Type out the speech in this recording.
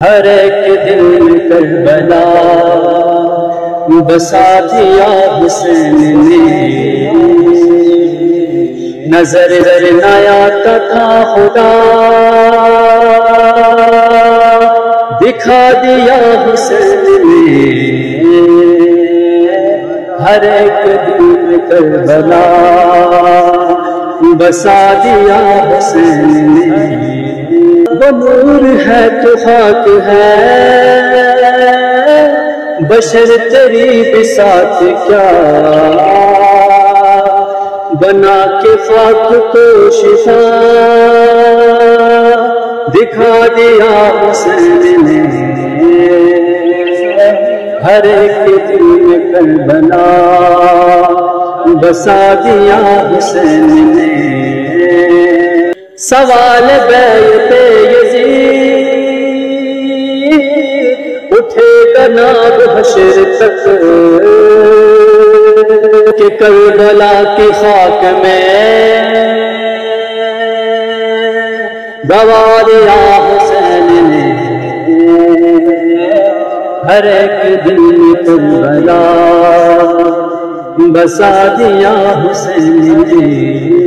ہر ایک دل میں کربلا بسا دیا حسین نے، نظر نہ آتا تھا خدا دکھا دیا حسین نے، ہر ایک دل میں کربلا بسا دیا حسین نے۔ وہ نور ہے تو خاک ہے بشر تیری بساط کیا، بنا کے خاک کو شفا دکھا دیا حسین نے، ہر ایک دل میں کربلا بسا دیا حسین نے۔ سوال بیعت یزید اٹھے گا ناب حشر تک کہ کربلا کی خاک میں دبا دیا حسین نے، ہر ایک دل میں کربلا بسا دیا حسین نے۔